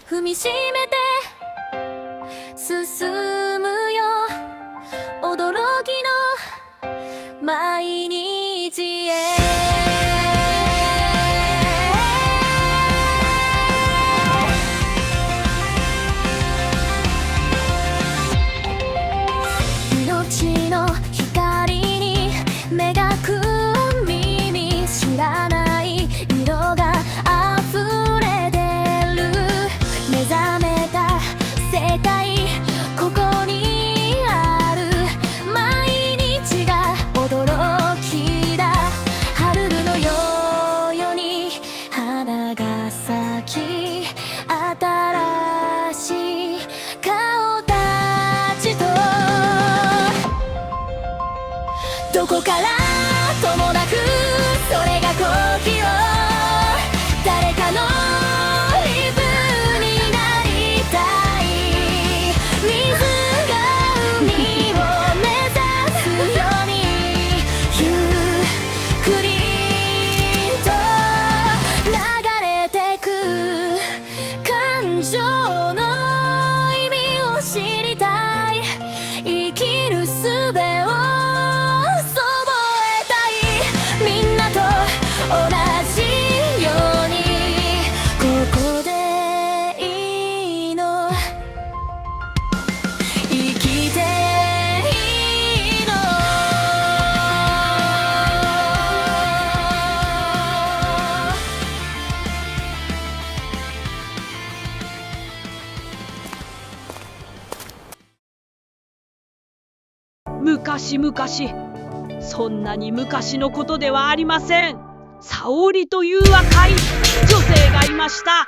踏みしめて進むよ驚きの毎日へ。命の光に目がく耳知らない色が溢れてる目覚めた世界ここにある毎日が驚きだ春のように花が咲き新しい顔たちとどこからともなくそれが時を誰かのリブになりたい水が海を目指すようにゆっくりと流れてく感情の意味を知りたい生きる術を同じようにここでいいの生きていいの昔々、そんなに昔のことではありません。沙織という若い女性がいました。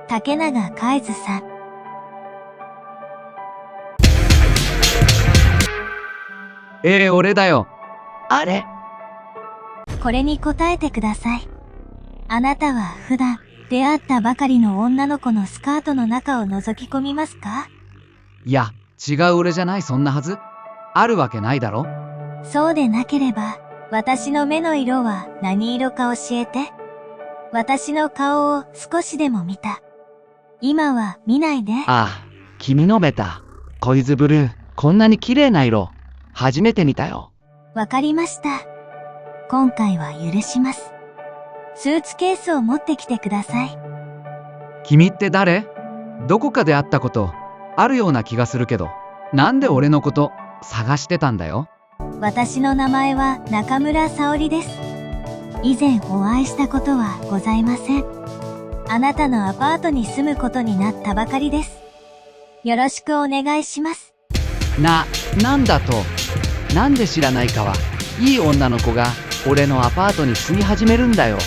竹永海津さん。俺だよ。あれ？これに答えてください。あなたは普段出会ったばかりの女の子のスカートの中を覗き込みますか？いや、違う俺じゃないそんなはず。あるわけないだろ。そうでなければ、私の目の色は何色か教えて。私の顔を少しでも見た。今は見ないで。ああ、君のベタ。コイズブルー、こんなに綺麗な色。初めて見たよ。わかりました。今回は許します。スーツケースを持ってきてください。君って誰？どこかで会ったことあるような気がするけど、なんで俺のこと探してたんだよ。私の名前は中村沙織です。以前お会いしたことはございません。あなたのアパートに住むことになったばかりです。よろしくお願いします。なんだと？なんで知らないかは、いい女の子が俺のアパートに住み始めるんだよ。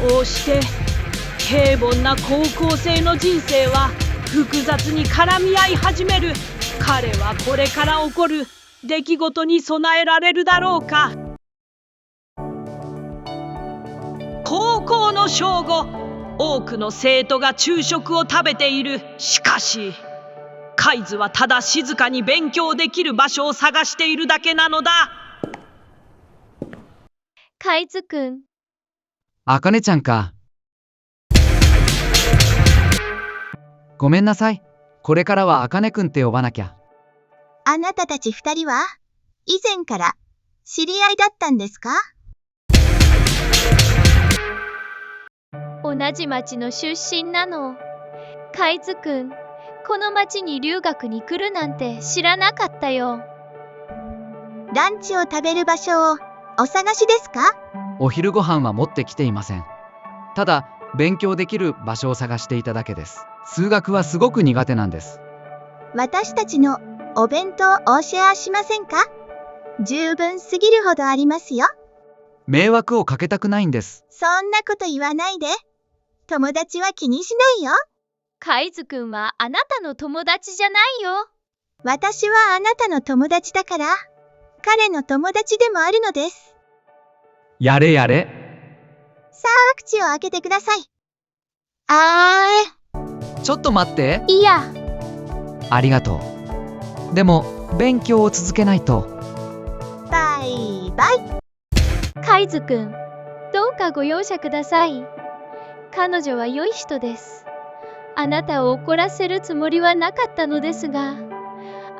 こうして平凡な高校生の人生は複雑に絡み合い始める。彼はこれから起こる出来事に備えられるだろうか。高校の正午、多くの生徒が昼食を食べている。しかし海津はただ静かに勉強できる場所を探しているだけなのだ。海津くん。あかねちゃんか。ごめんなさい。これからはあかねくんって呼ばなきゃ。あなたたち二人は以前から知り合いだったんですか？同じ町の出身なの。海津くん、この町に留学に来るなんて知らなかったよ。ランチを食べる場所をお探しですか？お昼ご飯は持ってきていません。ただ、勉強できる場所を探していただけです。数学はすごく苦手なんです。私たちのお弁当をシェアしませんか？十分すぎるほどありますよ。迷惑をかけたくないんです。そんなこと言わないで。友達は気にしないよ。海津くんはあなたの友達じゃないよ。私はあなたの友達だから、彼の友達でもあるのです。やれやれ。さあ、口を開けてください。あちょっと待って。いや、ありがとう。でも勉強を続けないと。バイバイ。カイズくん、どうかご容赦ください。彼女は良い人です。あなたを怒らせるつもりはなかったのですが、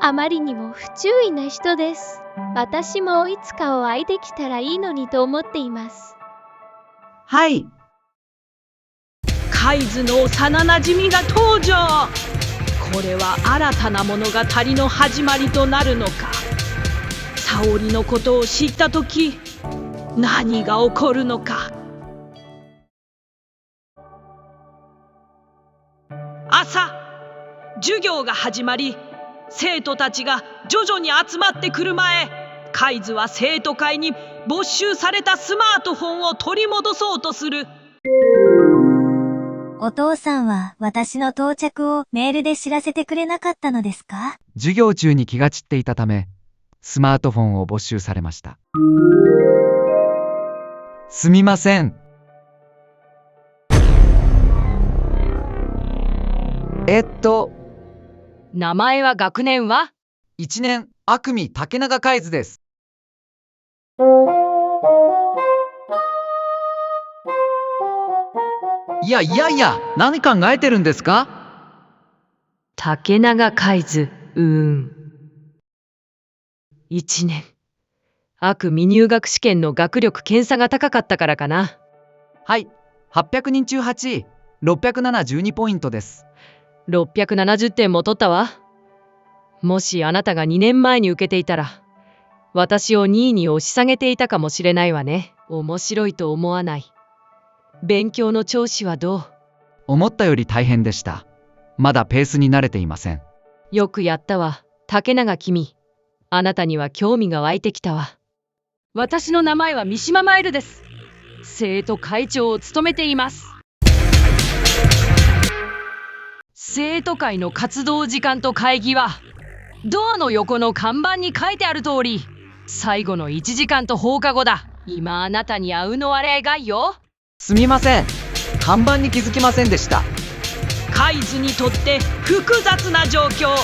あまりにも不注意な人です。私もいつかお会いできたらいいのにと思っています。はい。カイズの幼なじみが登場。これは新たな物語の始まりとなるのか。沙織のことを知ったとき、何が起こるのか。朝、授業が始まり、生徒たちが徐々に集まってくる前、カイズは生徒会に没収されたスマートフォンを取り戻そうとする。お父さんは私の到着をメールで知らせてくれなかったのですか？授業中に気が散っていたため、スマートフォンを没収されました。すみません。名前は学年は1年、あくみ竹永海津です。いや、何考えてるんですか？竹永海津、1年。未入学試験の学力検査が高かったからかな。はい、800人中8位、672ポイントです。670点も取ったわ。もしあなたが2年前に受けていたら、私を2位に押し下げていたかもしれないわね。面白いと思わない。勉強の調子はどう？思ったより大変でした。まだペースに慣れていません。よくやったわ、竹永君。あなたには興味が湧いてきたわ。私の名前は三島マイルです。生徒会長を務めています。生徒会の活動時間と会議は、ドアの横の看板に書いてある通り、最後の1時間と放課後だ。今あなたに会うのは例外よ。すみません。看板に気づきませんでした。カイズにとって複雑な状況。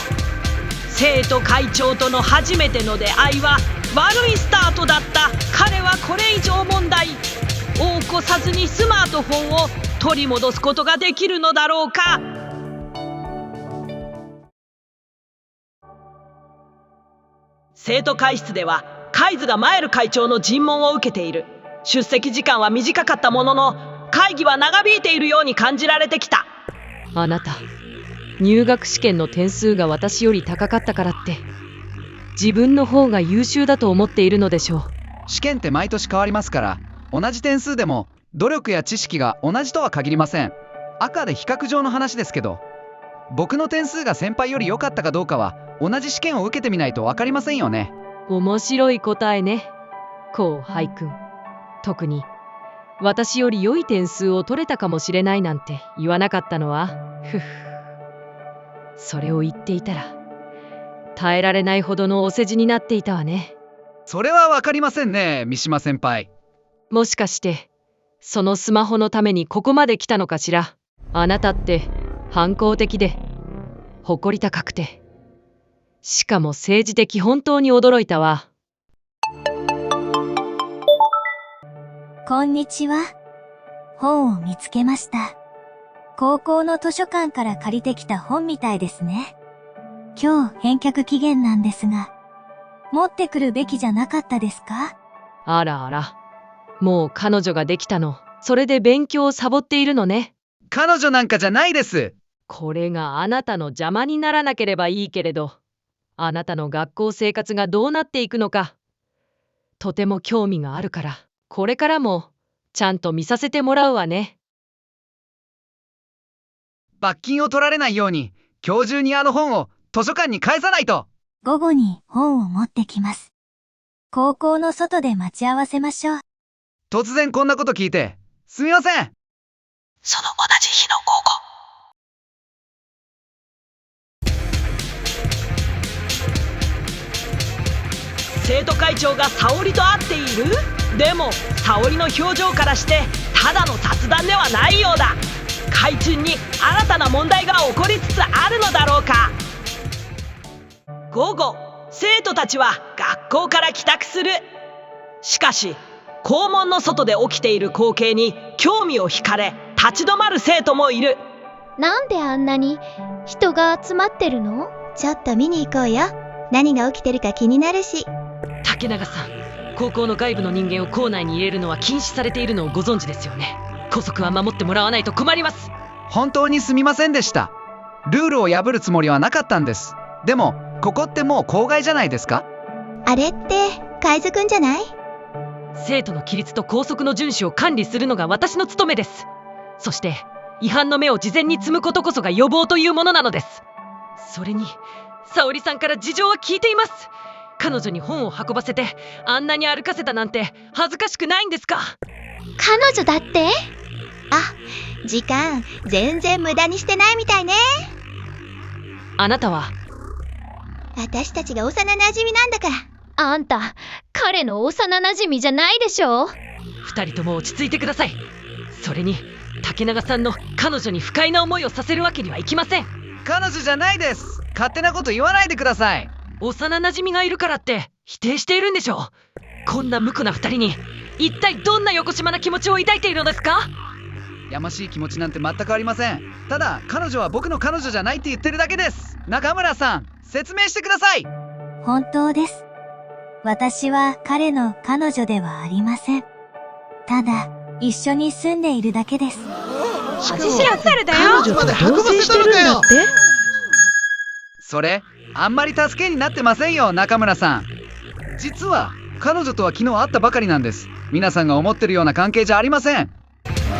生徒会長との初めての出会いは悪いスタートだった。彼はこれ以上問題を起こさずにスマートフォンを取り戻すことができるのだろうか。生徒会室ではカイズがマイル会長の尋問を受けている。出席時間は短かったものの、会議は長引いているように感じられてきた。あなた、入学試験の点数が私より高かったからって自分の方が優秀だと思っているのでしょう。試験って毎年変わりますから、同じ点数でも努力や知識が同じとは限りません。赤で比較上の話ですけど、僕の点数が先輩より良かったかどうかは同じ試験を受けてみないと分かりませんよね。面白い答えね、後輩くん。特に私より良い点数を取れたかもしれないなんて言わなかったのは、それを言っていたら耐えられないほどのお世辞になっていたわね。それは分かりませんね、三島先輩。もしかしてそのスマホのためにここまで来たのかしら。あなたって反抗的で誇り高くて、しかも政治的。本当に驚いたわ。こんにちは。本を見つけました。高校の図書館から借りてきた本みたいですね。今日返却期限なんですが、持ってくるべきじゃなかったですか？あらあら、もう彼女ができたの。それで勉強をサボっているのね。彼女なんかじゃないです。これがあなたの邪魔にならなければいいけれど、あなたの学校生活がどうなっていくのか、とても興味があるから、これからもちゃんと見させてもらうわね。罰金を取られないように今日中にあの本を図書館に返さないと。午後に本を持ってきます。高校の外で待ち合わせましょう。突然こんなこと聞いてすみません。その同じ日の午後。生徒会長が沙織と会っている？でも沙織の表情からしてただの雑談ではないようだ。海中に新たな問題が起こりつつあるのだろうか。午後、生徒たちは学校から帰宅する。しかし校門の外で起きている光景に興味を惹かれ立ち止まる生徒もいる。なんであんなに人が集まってるの？ちょっと見に行こうよ。何が起きてるか気になるし。竹永さん、高校の外部の人間を校内に入れるのは禁止されているのをご存知ですよね。校則は守ってもらわないと困ります。本当にすみませんでした。ルールを破るつもりはなかったんです。でもここってもう校外じゃないですか？あれって海賊くんじゃない？生徒の規律と校則の遵守を管理するのが私の務めです。そして違反の目を事前に積むことこそが予防というものなのです。それに沙織さんから事情は聞いています。彼女に本を運ばせてあんなに歩かせたなんて恥ずかしくないんですか？彼女だって？あ、時間全然無駄にしてないみたいね。あなたは？私たちが幼馴染なんだから。あんた、彼の幼馴染じゃないでしょ。二人とも落ち着いてください。それに竹永さんの彼女に不快な思いをさせるわけにはいきません。彼女じゃないです。勝手なこと言わないでください。幼馴染がいるからって否定しているんでしょう。こんな無垢な二人に一体どんなよこしまな気持ちを抱いているのですか？やましい気持ちなんて全くありません。ただ彼女は僕の彼女じゃないって言ってるだけです。中村さん、説明してください。本当です。私は彼の彼女ではありません。ただ、一緒に住んでいるだけです。自信あったるだよ。彼女と同棲してるんだって。それあんまり助けになってませんよ、中村さん。実は彼女とは昨日会ったばかりなんです。皆さんが思ってるような関係じゃありません。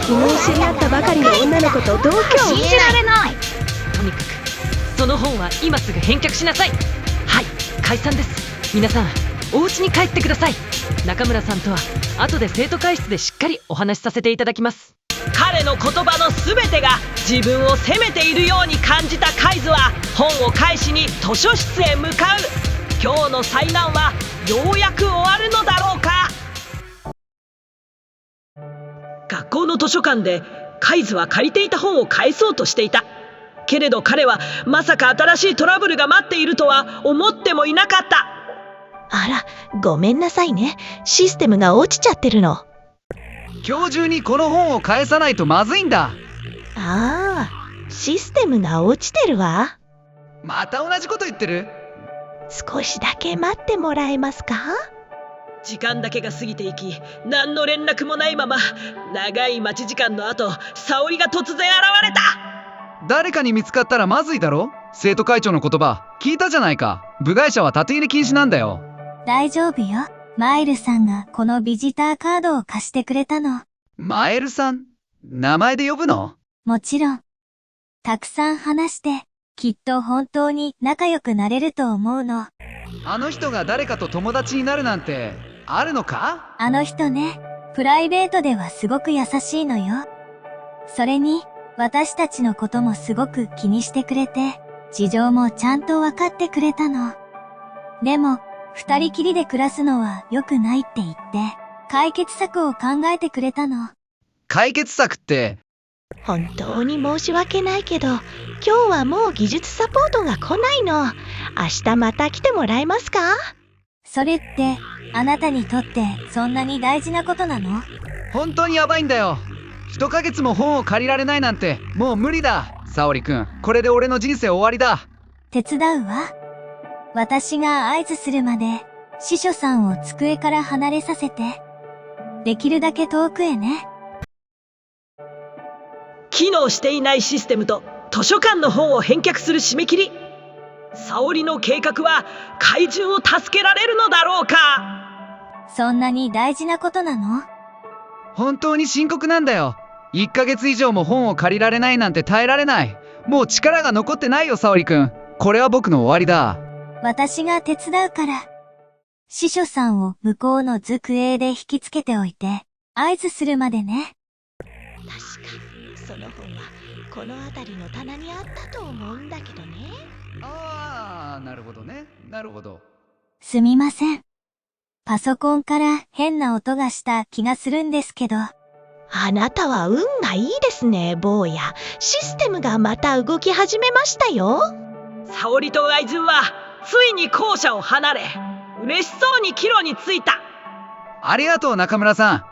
昨日知り合ったばかりの女の子と同居。信じられない。とにかくその本は今すぐ返却しなさい。はい、解散です。皆さんお家に帰ってください。中村さんとは後で生徒会室でしっかりお話しさせていただきます。彼の言葉の全てが自分を責めているように感じた海津は本を返しに図書室へ向かう。今日の災難はようやく終わるのだろうか。学校の図書館で海津は借りていた本を返そうとしていた。けれど彼はまさか新しいトラブルが待っているとは思ってもいなかった。あら、ごめんなさいね。システムが落ちちゃってるの。今日中にこの本を返さないとまずいんだ。ああ、システムが落ちてるわ。また同じこと言ってる。少しだけ待ってもらえますか？時間だけが過ぎていき、何の連絡もないまま長い待ち時間の後、沙織が突然現れた。誰かに見つかったらまずいだろ。生徒会長の言葉聞いたじゃないか。部外者は立ち入り禁止なんだよ。大丈夫よ。マイルさんがこのビジターカードを貸してくれたの。マエルさん、名前で呼ぶの？もちろん。たくさん話して、きっと本当に仲良くなれると思うの。あの人が誰かと友達になるなんてあるのか？あの人ね、プライベートではすごく優しいのよ。それに、私たちのこともすごく気にしてくれて、事情もちゃんと分かってくれたの。でも、二人きりで暮らすのは良くないって言って、解決策を考えてくれたの。解決策って？本当に申し訳ないけど、今日はもう技術サポートが来ないの。明日また来てもらえますか？それって、あなたにとってそんなに大事なことなの？本当にやばいんだよ。1ヶ月も本を借りられないなんてもう無理だ。沙織くん、これで俺の人生終わりだ。手伝うわ。私が合図するまで、司書さんを机から離れさせて。できるだけ遠くへね。機能していないシステムと図書館の本を返却する締め切り。沙織の計画は怪獣を助けられるのだろうか。そんなに大事なことなの？本当に深刻なんだよ。1ヶ月以上も本を借りられないなんて耐えられない。もう力が残ってないよ、沙織くん。これは僕の終わりだ。私が手伝うから。司書さんを向こうの机で引きつけておいて、合図するまでね。確か、その本はこの辺りの棚にあったと思うんだけどね。ああ、なるほどね。なるほど。すみません。パソコンから変な音がした気がするんですけど。あなたは運がいいですね、坊や。システムがまた動き始めましたよ。沙織と愛人はついに校舎を離れ、嬉しそうに帰路に着いた。ありがとう中村さん。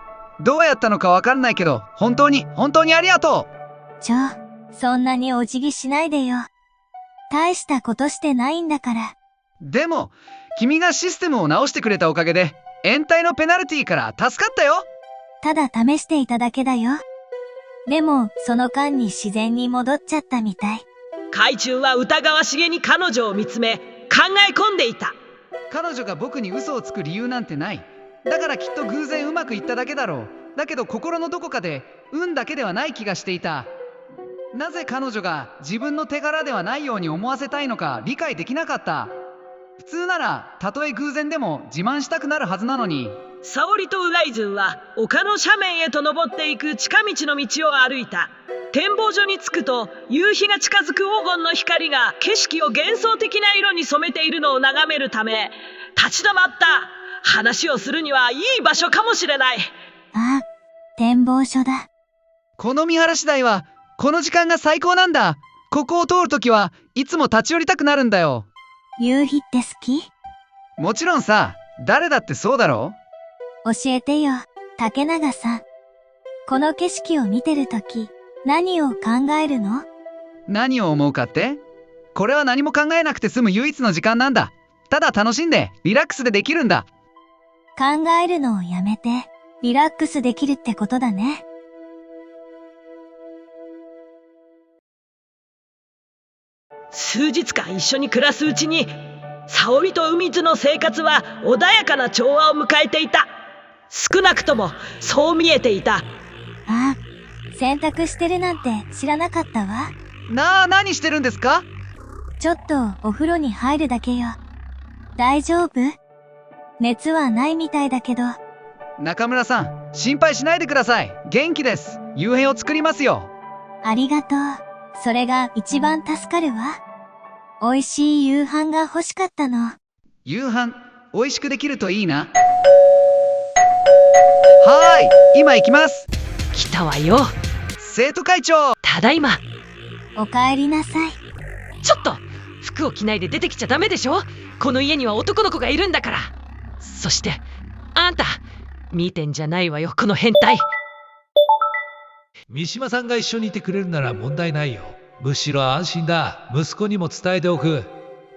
どうやったのかわかんないけど、本当にありがとそんなにお辞儀しないでよ。大したことしてないんだから。う。でも君がシステムを直してくれたおかげで延滞のペナルティから助かったよ。ただ試していただけだよ。でも、その間に自然に戻っちゃったみたい。海中は疑わしげに彼女を見つめ、考え込んでいた。彼女が僕に嘘をつく理由なんてない。だからきっと偶然うまくいっただけだろう。だけど心のどこかで運だけではない気がしていた。なぜ彼女が自分の手柄ではないように思わせたいのか理解できなかった。普通ならたとえ偶然でも自慢したくなるはずなのに。沙織とウライズンは丘の斜面へと登っていく近道の道を歩いた。展望所に着くと夕日が近づく黄金の光が景色を幻想的な色に染めているのを眺めるため立ち止まった。話をするにはいい場所かもしれない。あ、展望所だ。この見晴らし台はこの時間が最高なんだ。ここを通るときはいつも立ち寄りたくなるんだよ。夕日って好き？もちろんさ、誰だってそうだろう。教えてよ、竹永さん。この景色を見てるとき、何を考えるの？何を思うかって？これは何も考えなくて済む唯一の時間なんだ。ただ楽しんでリラックスできるんだ。考えるのをやめて、リラックスできるってことだね。数日間一緒に暮らすうちに沙織と海津の生活は穏やかな調和を迎えていた。少なくともそう見えていた。あ、洗濯してるなんて知らなかったわ。何してるんですか？ちょっとお風呂に入るだけよ。大丈夫？熱はないみたいだけど。中村さん、心配しないでください。元気です。夕飯を作りますよ。ありがとう。それが一番助かるわ。美味しい夕飯が欲しかったの。夕飯、美味しくできるといいな。はーい、今行きます。来たわよ。生徒会長。ただいま。お帰りなさい。ちょっと服を着ないで出てきちゃダメでしょ。この家には男の子がいるんだから。そしてあんた見てんじゃないわよ、この変態。三島さんが一緒にいてくれるなら問題ないよ。むしろ安心だ。息子にも伝えておく。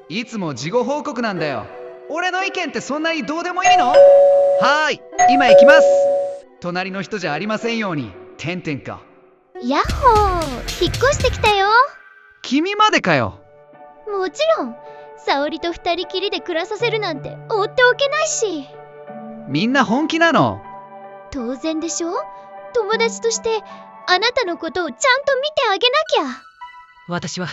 いつも事後報告なんだよ。俺の意見ってそんなにどうでもいいの？はーい、今行きます。隣の人じゃありませんように。てんてんか。やっほー、引っ越してきたよ。君までかよ。もちろん沙織と二人きりで暮らさせるなんて放っておけないし。みんな本気なの？当然でしょ。友達としてあなたのことをちゃんと見てあげなきゃ。私は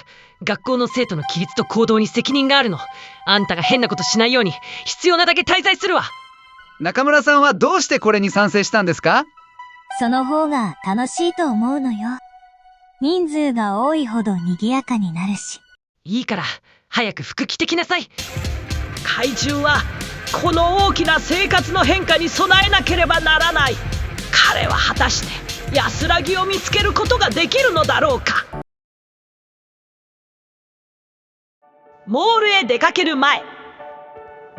学校の生徒の規律と行動に責任があるの。あんたが変なことしないように必要なだけ滞在するわ。中村さんはどうしてこれに賛成したんですか？その方が楽しいと思うのよ。人数が多いほど賑やかになるし。いいから早く服着てきなさい。怪獣はこの大きな生活の変化に備えなければならない。彼は果たして安らぎを見つけることができるのだろうか。モールへ出かける前、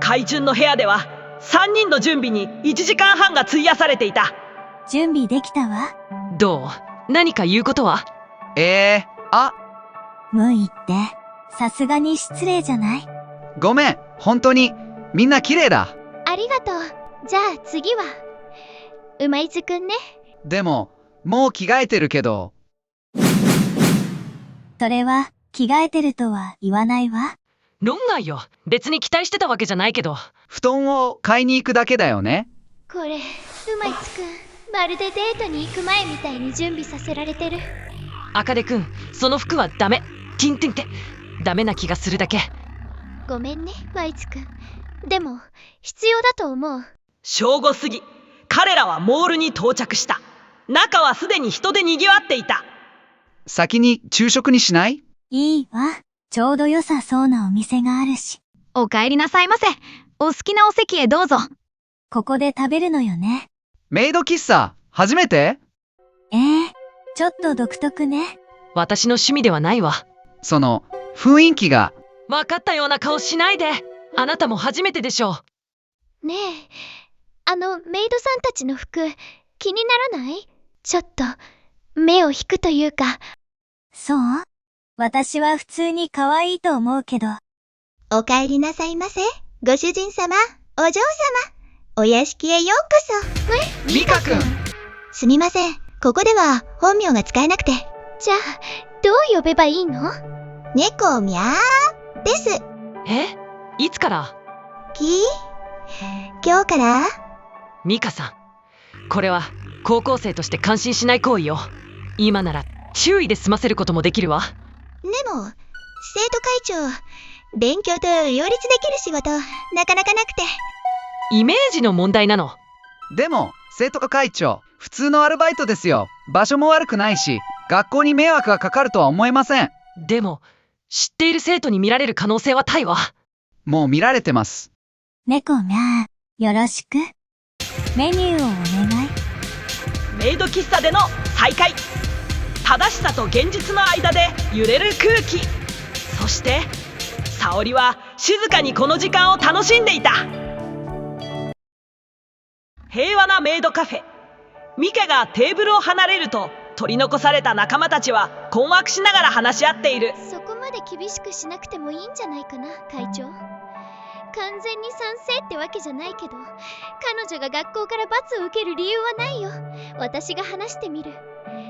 怪獣の部屋では3人の準備に1時間半が費やされていた。準備できたわ。どう？何か言うことは？無理って、さすがに失礼じゃない？ごめん、本当にみんな綺麗だ。ありがとう。じゃあ次は馬井津くんね。でももう着替えてるけど。それは着替えてるとは言わないわ。論外よ。別に期待してたわけじゃないけど。布団を買いに行くだけだよね。これ馬井津くん、まるでデートに行く前みたいに準備させられてる。茜くん、その服はダメ。ティンティンってダメな気がするだけ。ごめんねワイツくん。でも必要だと思う。正午過ぎ、彼らはモールに到着した。中はすでに人で賑わっていた。先に昼食にしない？いいわ。ちょうど良さそうなお店があるし。お帰りなさいませ。お好きなお席へどうぞ。ここで食べるのよね。メイド喫茶、初めて？ちょっと独特ね。私の趣味ではないわ。その雰囲気が。分かったような顔しないで。あなたも初めてでしょねえ、メイドさんたちの服、気にならない？ちょっと、目を引くというか。そう？私は普通に可愛いと思うけど。お帰りなさいませ。ご主人様、お嬢様、お屋敷へようこそ。ミカ君。すみません。ここでは本名が使えなくて。じゃあ、どう呼べばいいの？猫みゃーです。え？いつから？今日から？ミカさん、これは高校生として感心しない行為よ。今なら注意で済ませることもできるわ。でも、生徒会長、勉強と両立できる仕事、なかなかなくて。イメージの問題なの。でも生徒会長、普通のアルバイトですよ。場所も悪くないし、学校に迷惑がかかるとは思えません。でも知っている生徒に見られる可能性は大わ。もう見られてます。猫みゃー、よろしく。メニューをお願い。メイド喫茶での再会。正しさと現実の間で揺れる空気。そして沙織は静かにこの時間を楽しんでいた。平和なメイドカフェ。ミカがテーブルを離れると、取り残された仲間たちは困惑しながら話し合っている。そこまで厳しくしなくてもいいんじゃないかな、会長。完全に賛成ってわけじゃないけど、彼女が学校から罰を受ける理由はないよ。私が話してみる。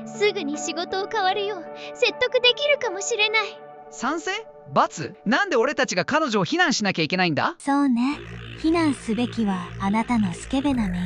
すぐに仕事を変わるよう説得できるかもしれない。賛成？罰？なんで俺たちが彼女を非難しなきゃいけないんだ？そうね。非難すべきはあなたのスケベな目よ。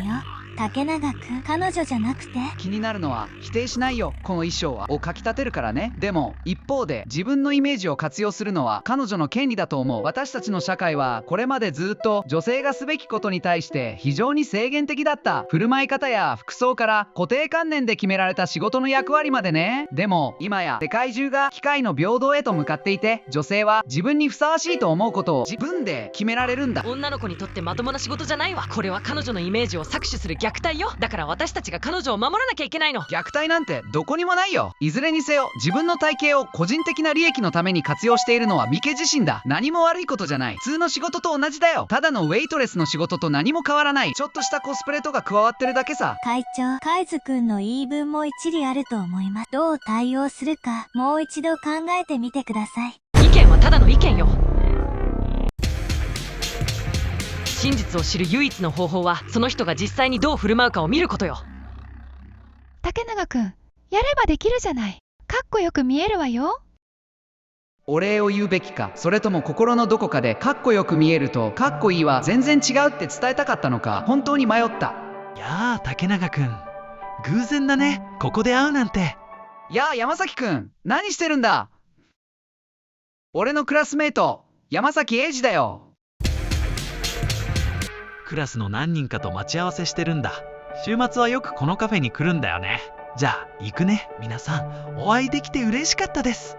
竹永くん、彼女じゃなくて。気になるのは、否定しないよ、この衣装はをかき立てるからね。でも一方で、自分のイメージを活用するのは彼女の権利だと思う。私たちの社会はこれまでずっと女性がすべきことに対して非常に制限的だった。振る舞い方や服装から固定観念で決められた仕事の役割までね。でも今や世界中が機会の平等へと向かっていて、女性は自分にふさわしいと思うことを自分で決められるんだ。女の子にとってまともな仕事じゃないわ。これは彼女のイメージを搾取する虐待よ。だから私たちが彼女を守らなきゃいけないの。虐待なんてどこにもないよ。いずれにせよ、自分の体型を個人的な利益のために活用しているのはミケ自身だ。何も悪いことじゃない。普通の仕事と同じだよ。ただのウェイトレスの仕事と何も変わらない。ちょっとしたコスプレとか加わってるだけさ。会長、カイズくんの言い分も一理あると思います。どう対応するか、もう一度考えてみてください。意見はただの意見よ。真実を知る唯一の方法は、その人が実際にどう振る舞うかを見ることよ。竹永くん、やればできるじゃない。かっこよく見えるわよ。お礼を言うべきか、それとも心のどこかでかっこよく見えるとかっこいいは全然違うって伝えたかったのか、本当に迷った。やあ竹永くん、偶然だね、ここで会うなんて。やあ山崎くん、何してるんだ？俺のクラスメイト山崎英二だよ。クラスの何人かと待ち合わせしてるんだ。週末はよくこのカフェに来るんだよね。じゃあ行くね。皆さんお会いできて嬉しかったです。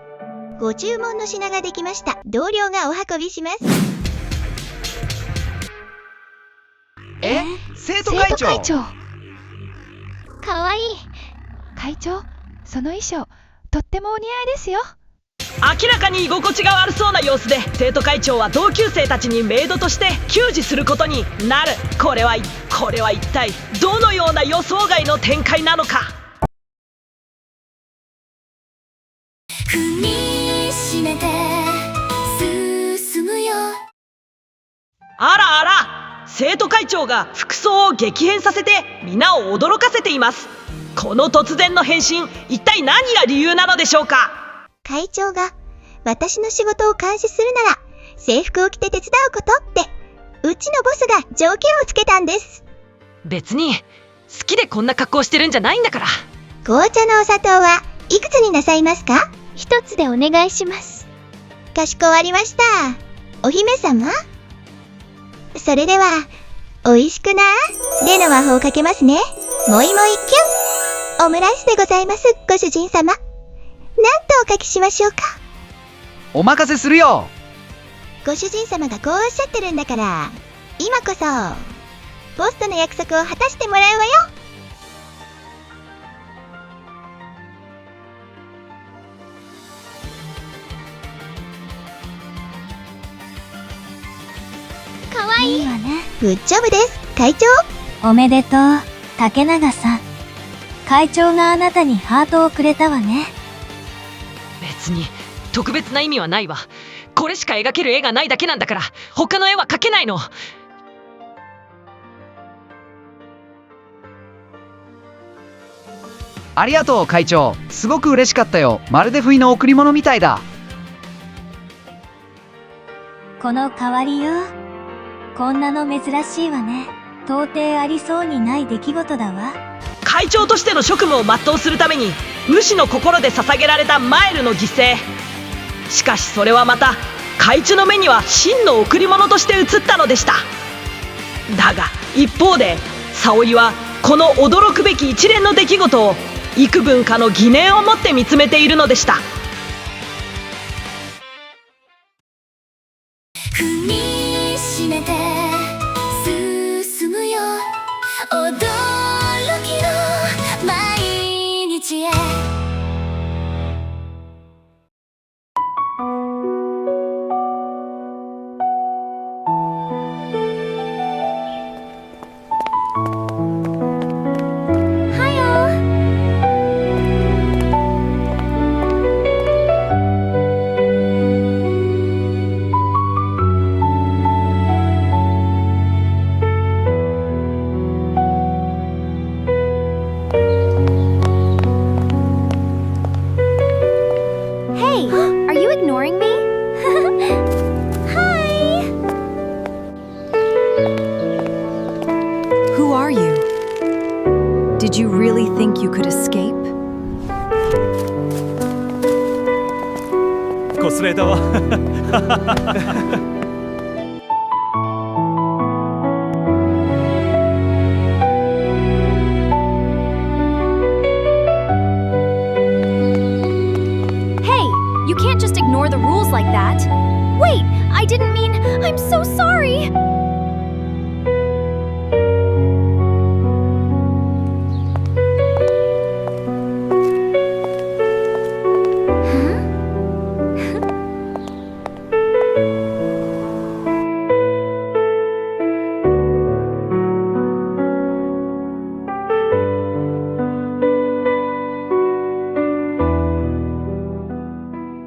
ご注文の品ができました。同僚がお運びします。生徒会長。かわいい。会長、その衣装とってもお似合いですよ。明らかに居心地が悪そうな様子で、生徒会長は同級生たちにメイドとして給仕することになる。これは一体どのような予想外の展開なのか。踏みしめて進むよ。あらあら、生徒会長が服装を激変させて皆を驚かせています。この突然の変身、一体何が理由なのでしょうか。会長が私の仕事を監視するなら制服を着て手伝うことってうちのボスが条件をつけたんです。別に好きでこんな格好してるんじゃないんだから。紅茶のお砂糖はいくつになさいますか？一つでお願いします。かしこまりました。お姫様？それではおいしくな例の魔法をかけますね。もいもいキュン。オムライスでございます、ご主人様。なんとお書きしましょうか？お任せするよ。ご主人様がこうおっしゃってるんだから、今こそポストの約束を果たしてもらうわよ。わね。グッジョブです、会長。おめでとう、竹永さん。会長があなたにハートをくれたわね。別に特別な意味はないわ。これしか描ける絵がないだけなんだから、他の絵は描けないの。ありがとう会長、すごく嬉しかったよ。まるで不意の贈り物みたいだ。この代わりよ。こんなの珍しいわね。到底ありそうにない出来事だわ。会長としての職務を全うするために無私の心で捧げられたマエルの犠牲。しかしそれはまた会長の目には真の贈り物として映ったのでした。だが一方で沙織はこの驚くべき一連の出来事を幾分かの疑念を持って見つめているのでした。踏みしめて進むよ、驚きの毎日へ。Are you ignoring me? Hi! Who are you? Did you really think you could escape? こすれたわ。You can't just ignore the rules like that. Wait, I didn't mean... I'm so sorry!